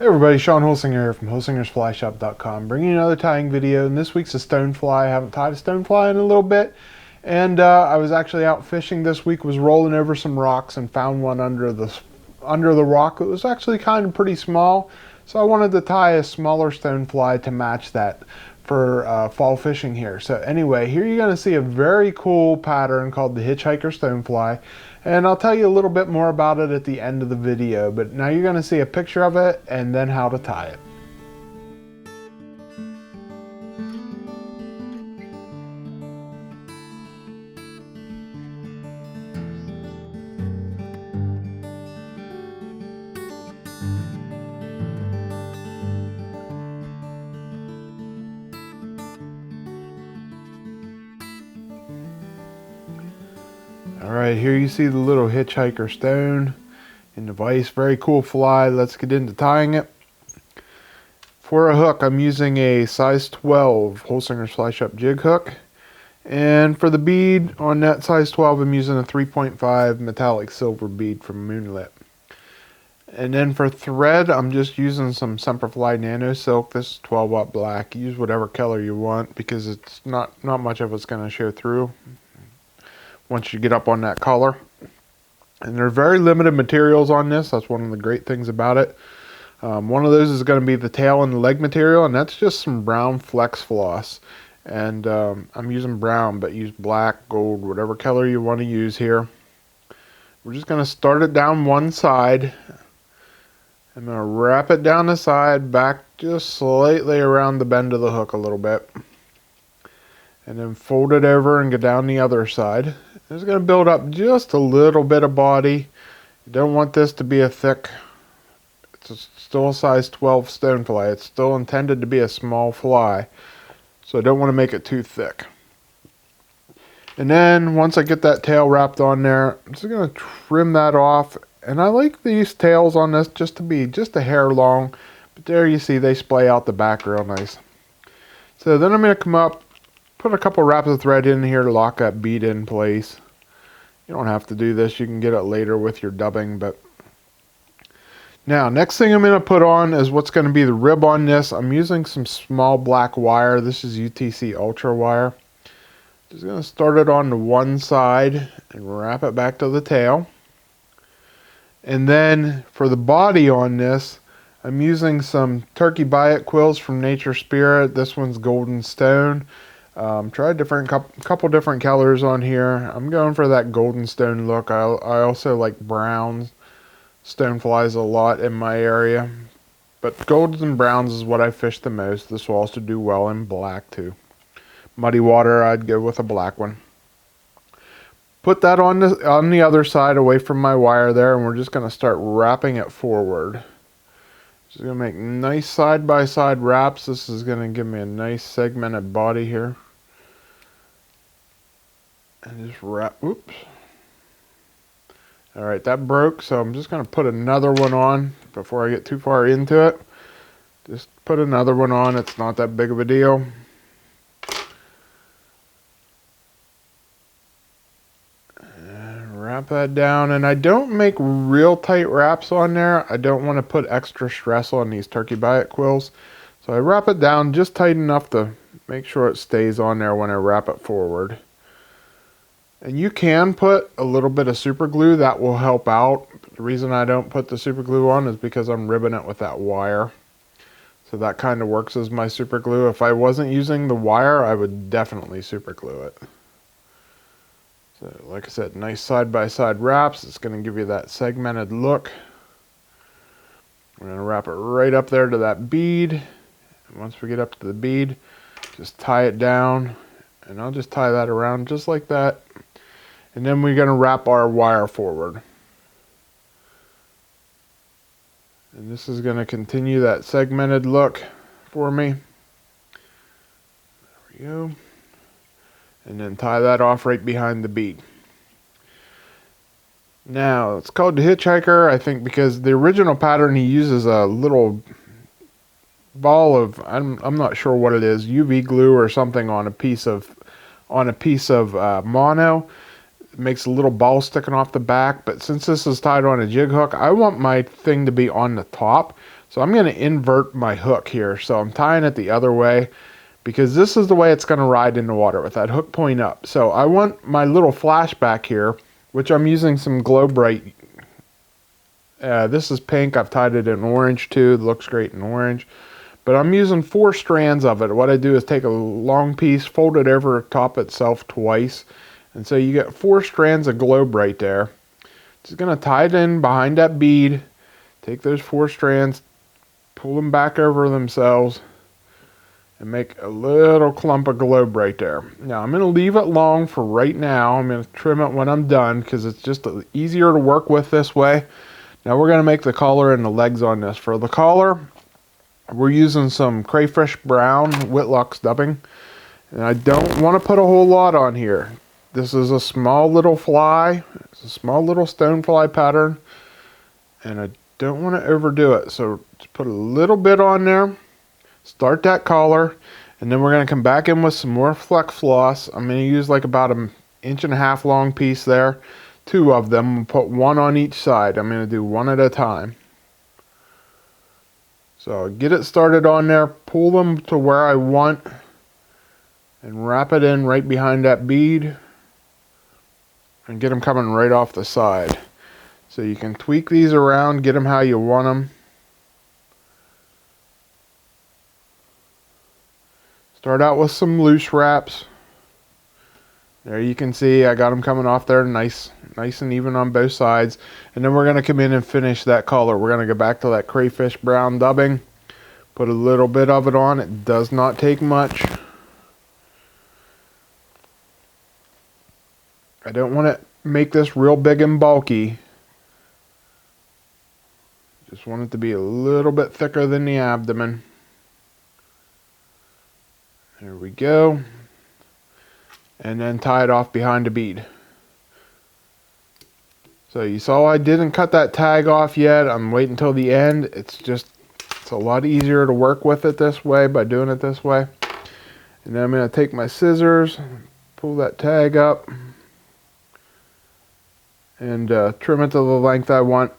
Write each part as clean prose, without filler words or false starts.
Hey everybody, Shawn Holsinger here from HolsingersFlyShop.com, bringing you another tying video. And this week's a stonefly. I haven't tied a stonefly in a little bit, and I was actually out fishing this week. Was rolling over some rocks and found one under the rock. It was actually kind of pretty small, so I wanted to tie a smaller stonefly to match that for fall fishing here. So anyway, here you're going to see a very cool pattern called the Hitchhiker Stonefly. And I'll tell you a little bit more about it at the end of the video, but now you're going to see a picture of it and then how to tie it. Alright, here you see the little Hitchhiker stone in the vise. Very cool fly. Let's get into tying it. For a hook, I'm using a size 12 Holsinger HFS Jig Hook. And for the bead, on that size 12, I'm using a 3.5 metallic silver bead from Moonlit. And then for thread, I'm just using some Semperfli Nanosilk. This is 12-aught black. Use whatever color you want because it's not much of it's going to show through once you get up on that color. And there are very limited materials on this. That's one of the great things about it. One of those is going to be the tail and the leg material, and that's just some brown flex floss. And I'm using brown, but use black, gold, whatever color you want to use here. We're just going to start it down one side. I'm going to wrap it down the side, back just slightly around the bend of the hook a little bit. And then fold it over and go down the other side. It's going to build up just a little bit of body. You don't want this to be a thick, it's still a size 12 stonefly. It's still intended to be a small fly, so I don't want to make it too thick. And then once I get that tail wrapped on there, I'm just going to trim that off. And I like these tails on this just to be just a hair long, but there you see they splay out the back real nice. So then I'm going to come up, put a couple wraps of thread in here to lock that bead in place. You don't have to do this. You can get it later with your dubbing. But now, next thing I'm going to put on is what's going to be the rib on this. I'm using some small black wire. This is UTC Ultra wire. Just going to start it on the one side and wrap it back to the tail. And then for the body on this, I'm using some turkey Biot quills from Nature Spirit. This one's golden stone. Tried couple different colors on here. I'm going for that golden stone look. I also like brown stoneflies a lot in my area, but golds and browns is what I fish the most. This will also do well in black too. Muddy water, I'd go with a black one. Put that on the other side away from my wire there, and we're just going to start wrapping it forward. Just going to make nice side-by-side wraps. This is going to give me a nice segmented body here. And just wrap, oops. Alright, that broke, so I'm just going to put another one on before I get too far into it. Just put another one on. It's not that big of a deal. Wrap that down, and I don't make real tight wraps on there. I don't want to put extra stress on these turkey Biot quills, so I wrap it down just tight enough to make sure it stays on there when I wrap it forward. And you can put a little bit of super glue, that will help out. The reason I don't put the super glue on is because I'm ribbing it with that wire, so that kind of works as my super glue. If I wasn't using the wire, I would definitely super glue it. So, like I said, nice side-by-side wraps. It's going to give you that segmented look. We're going to wrap it right up there to that bead. And once we get up to the bead, just tie it down. And I'll just tie that around just like that. And then we're going to wrap our wire forward. And this is going to continue that segmented look for me. There we go. And then tie that off right behind the bead. Now, it's called the Hitchhiker, I think, because the original pattern he uses a little ball of, I'm not sure what it is, UV glue or something on a piece of mono. It makes a little ball sticking off the back, but since this is tied on a jig hook, I want my thing to be on the top. So I'm going to invert my hook here. So I'm tying it the other way because this is the way it's going to ride in the water with that hook point up. So I want my little flashback here, which I'm using some Glo-Brite. This is pink. I've tied it in orange too. It looks great in orange. But I'm using 4 strands of it. What I do is take a long piece, fold it over top itself twice. And so you get 4 strands of Glo-Brite there. Just going to tie it in behind that bead. Take those 4 strands, pull them back over themselves, and make a little clump of Glo-Brite there. Now I'm going to leave it long for right now. I'm going to trim it when I'm done because it's just easier to work with this way. Now we're going to make the collar and the legs on this. For the collar, we're using some Crawfish brown Whitlock stubbing. And I don't want to put a whole lot on here. This is a small little fly. It's a small little stonefly pattern. And I don't want to overdo it. So just put a little bit on there. Start that collar. And then we're going to come back in with some more flex floss. I'm going to use like about an 1.5 inch long piece there. 2 of them. We'll put 1 on each side. I'm going to do 1 at a time. So get it started on there. Pull them to where I want. And wrap it in right behind that bead. And get them coming right off the side. So you can tweak these around. Get them how you want them. Start out with some loose wraps. There you can see I got them coming off there nice and even on both sides. And then we're going to come in and finish that collar. We're going to go back to that Crawfish brown dubbing. Put a little bit of it on. It does not take much. I don't want to make this real big and bulky. Just want it to be a little bit thicker than the abdomen. There we go. And then tie it off behind a bead. So you saw I didn't cut that tag off yet. I'm waiting until the end. It's a lot easier to work with it this way by doing it this way. And then I'm going to take my scissors, pull that tag up, and trim it to the length I want.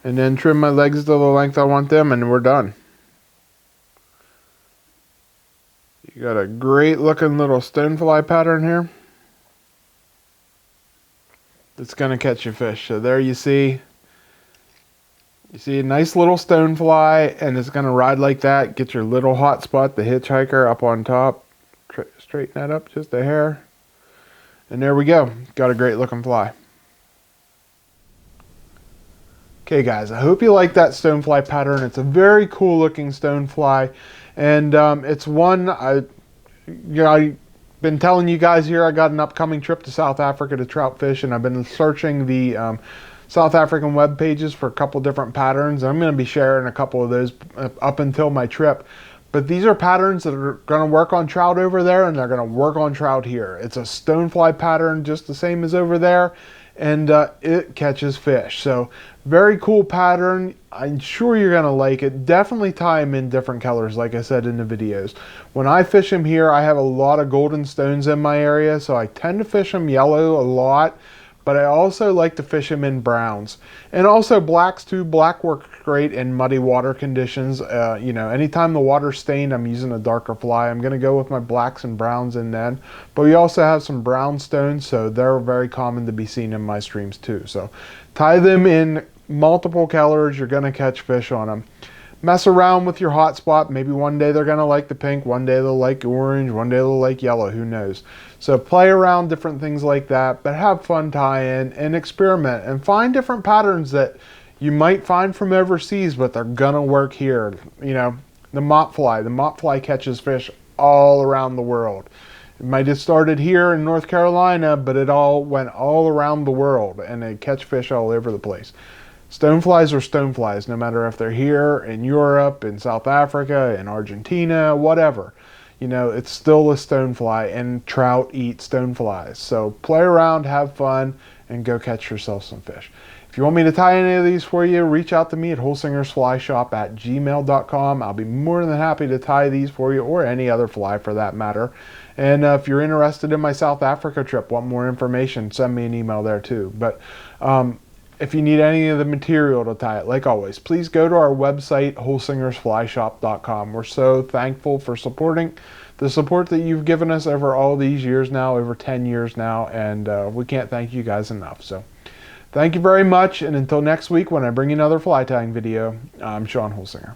And then trim my legs to the length I want them, and we're done. You got a great looking little stonefly pattern here. It's going to catch your fish. So there you see a nice little stonefly, and it's going to ride like that. Get your little hotspot, the hitchhiker, up on top. Straighten that up just a hair. And there we go. Got a great looking fly. Okay guys, I hope you like that stonefly pattern. It's a very cool looking stonefly, and it's one I've been telling you guys here. I got an upcoming trip to South Africa to trout fish, and I've been searching the South African web pages for a couple different patterns. I'm going to be sharing a couple of those up until my trip. But these are patterns that are going to work on trout over there, and they're going to work on trout here. It's a stonefly pattern just the same as over there, and it catches fish. So very cool pattern. I'm sure you're going to like it. Definitely tie them in different colors like I said in the videos. When I fish them here, I have a lot of golden stones in my area, so I tend to fish them yellow a lot. But I also like to fish them in browns. And also blacks too. Black works great in muddy water conditions. You know, anytime the water's stained, I'm using a darker fly. I'm going to go with my blacks and browns in then. But we also have some brown stones, so they're very common to be seen in my streams too. So tie them in multiple colors. You're going to catch fish on them. Mess around with your hotspot. Maybe one day they're going to like the pink, one day they'll like orange, one day they'll like yellow, who knows. So play around different things like that, but have fun tying and experiment and find different patterns that you might find from overseas, but they're going to work here. You know, the mop fly catches fish all around the world. It might have started here in North Carolina, but it all went all around the world, and they catch fish all over the place. Stoneflies are stoneflies, no matter if they're here in Europe, in South Africa, in Argentina, whatever. You know, it's still a stonefly, and trout eat stoneflies. So play around, have fun, and go catch yourself some fish. If you want me to tie any of these for you, reach out to me at holsingersflyshop@gmail.com. I'll be more than happy to tie these for you, or any other fly for that matter. And if you're interested in my South Africa trip, want more information, send me an email there too. But if you need any of the material to tie it, like always, please go to our website, holsingersflyshop.com. We're so thankful for the support that you've given us over all these years now, over 10 years now, and we can't thank you guys enough. So thank you very much, and until next week when I bring you another fly tying video, I'm Shawn Holsinger.